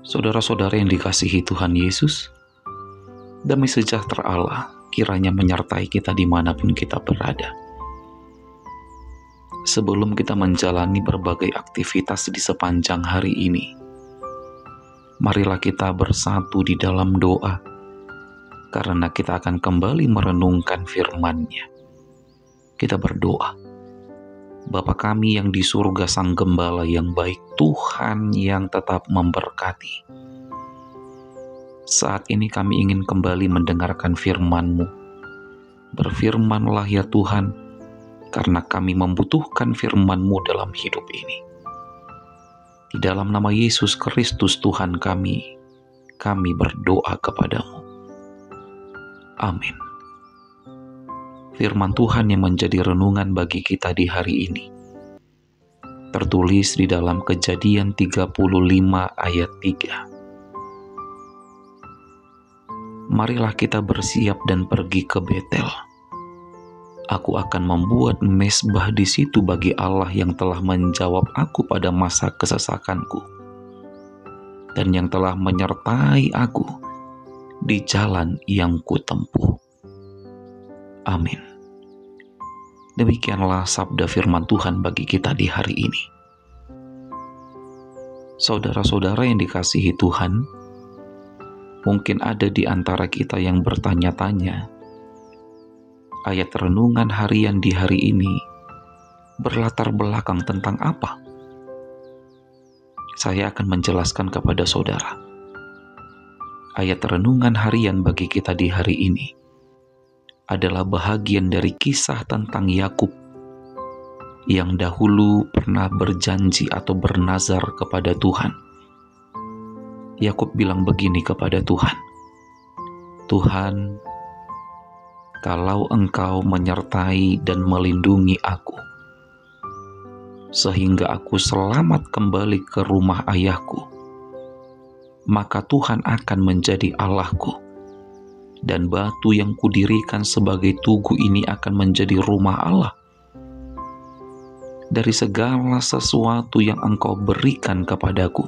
Saudara-saudara yang dikasihi Tuhan Yesus, damai sejahtera Allah kiranya menyertai kita dimanapun kita berada. Sebelum kita menjalani berbagai aktivitas di sepanjang hari ini, marilah kita bersatu di dalam doa, karena kita akan kembali merenungkan firman-Nya. Kita berdoa. Bapa kami yang di surga, Sang Gembala yang baik, Tuhan yang tetap memberkati. Saat ini kami ingin kembali mendengarkan firman-Mu. Berfirmanlah ya Tuhan, karena kami membutuhkan firman-Mu dalam hidup ini. Di dalam nama Yesus Kristus Tuhan kami berdoa kepadamu. Amin. Firman Tuhan yang menjadi renungan bagi kita di hari ini tertulis di dalam Kejadian 35 ayat 3. Marilah kita bersiap dan pergi ke Betel. Aku akan membuat mezbah di situ bagi Allah yang telah menjawab aku pada masa kesesakanku dan yang telah menyertai aku di jalan yang kutempuh. Amin. Demikianlah sabda firman Tuhan bagi kita di hari ini. Saudara-saudara yang dikasihi Tuhan, mungkin ada di antara kita yang bertanya-tanya, ayat renungan harian di hari ini berlatar belakang tentang apa? Saya akan menjelaskan kepada saudara. Ayat renungan harian bagi kita di hari ini adalah bahagian dari kisah tentang Yakub yang dahulu pernah berjanji atau bernazar kepada Tuhan. Yakub bilang begini kepada Tuhan, Tuhan, kalau Engkau menyertai dan melindungi aku, sehingga aku selamat kembali ke rumah ayahku, maka Tuhan akan menjadi Allahku. Dan batu yang kudirikan sebagai tugu ini akan menjadi rumah Allah. Dari segala sesuatu yang Engkau berikan kepadaku,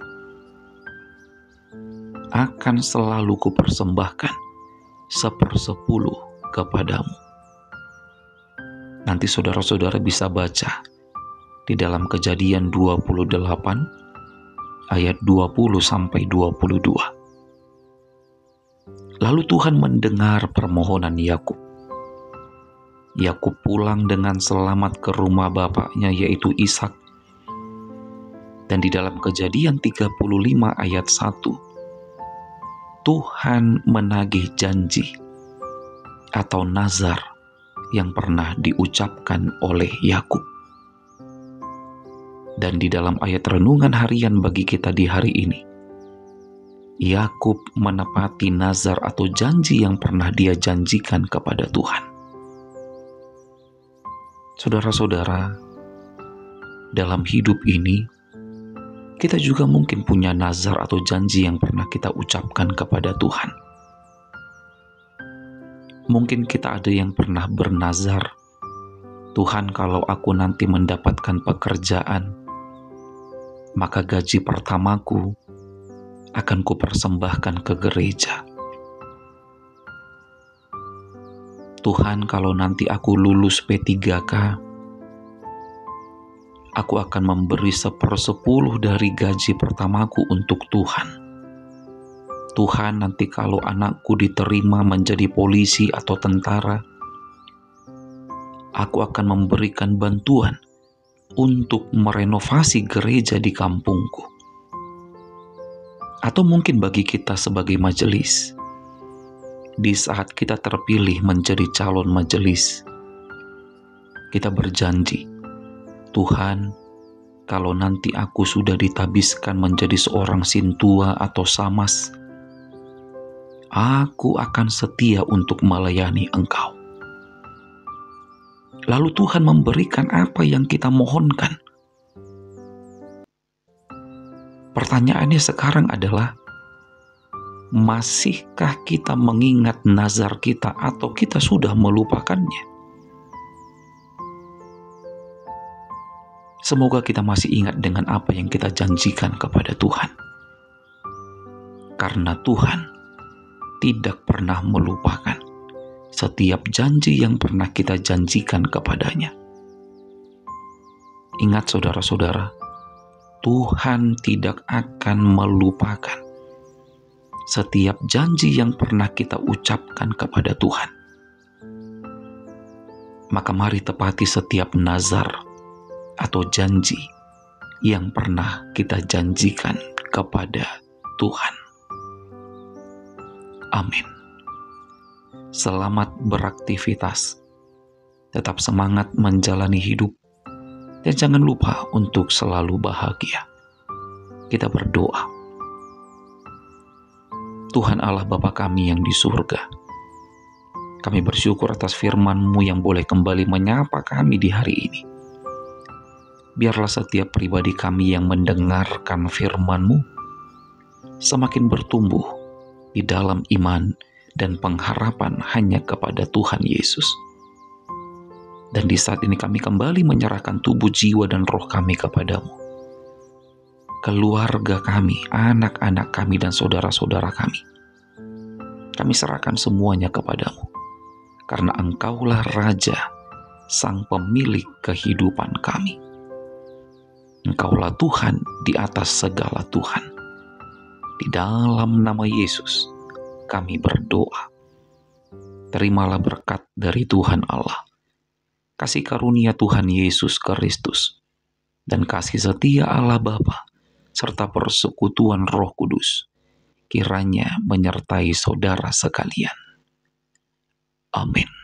akan selalu kupersembahkan 1/10 kepadamu. Nanti saudara-saudara bisa baca di dalam Kejadian 28 ayat 20-22. Lalu Tuhan mendengar permohonan Yakub. Yakub pulang dengan selamat ke rumah bapaknya, yaitu Ishak. Dan di dalam Kejadian 35 ayat 1, Tuhan menagih janji atau nazar yang pernah diucapkan oleh Yakub. Dan di dalam ayat renungan harian bagi kita di hari ini, Yakub menepati nazar atau janji yang pernah dia janjikan kepada Tuhan. Saudara-saudara, dalam hidup ini, kita juga mungkin punya nazar atau janji yang pernah kita ucapkan kepada Tuhan. Mungkin kita ada yang pernah bernazar, Tuhan, kalau aku nanti mendapatkan pekerjaan, maka gaji pertamaku akan kupersembahkan ke gereja. Tuhan, kalau nanti aku lulus P3K, aku akan memberi 1/10 dari gaji pertamaku untuk Tuhan. Tuhan, nanti kalau anakku diterima menjadi polisi atau tentara, aku akan memberikan bantuan untuk merenovasi gereja di kampungku. Atau mungkin bagi kita sebagai majelis, di saat kita terpilih menjadi calon majelis, kita berjanji, Tuhan, kalau nanti aku sudah ditabiskan menjadi seorang sintua atau samas, aku akan setia untuk melayani Engkau. Lalu Tuhan memberikan apa yang kita mohonkan. Pertanyaannya sekarang adalah, masihkah kita mengingat nazar kita atau kita sudah melupakannya? Semoga kita masih ingat dengan apa yang kita janjikan kepada Tuhan. karena Tuhan tidak pernah melupakan setiap janji yang pernah kita janjikan kepadanya. Ingat saudara-saudara, Tuhan tidak akan melupakan setiap janji yang pernah kita ucapkan kepada Tuhan. Maka mari tepati setiap nazar atau janji yang pernah kita janjikan kepada Tuhan. Amin. Selamat beraktivitas, tetap semangat menjalani hidup, dan jangan lupa untuk selalu bahagia. Kita berdoa. Tuhan Allah Bapa kami yang di surga, kami bersyukur atas firman-Mu yang boleh kembali menyapa kami di hari ini. Biarlah setiap pribadi kami yang mendengarkan firman-Mu semakin bertumbuh di dalam iman dan pengharapan hanya kepada Tuhan Yesus. Dan di saat ini kami kembali menyerahkan tubuh, jiwa, dan roh kami kepadamu. Keluarga kami, anak-anak kami, dan saudara-saudara kami. Kami serahkan semuanya kepadamu. Karena Engkaulah Raja, Sang Pemilik kehidupan kami. Engkaulah Tuhan di atas segala Tuhan. Di dalam nama Yesus, kami berdoa. Terimalah berkat dari Tuhan Allah, kasih karunia Tuhan Yesus Kristus, dan kasih setia Allah Bapa, serta persekutuan Roh Kudus, kiranya menyertai saudara sekalian. Amin.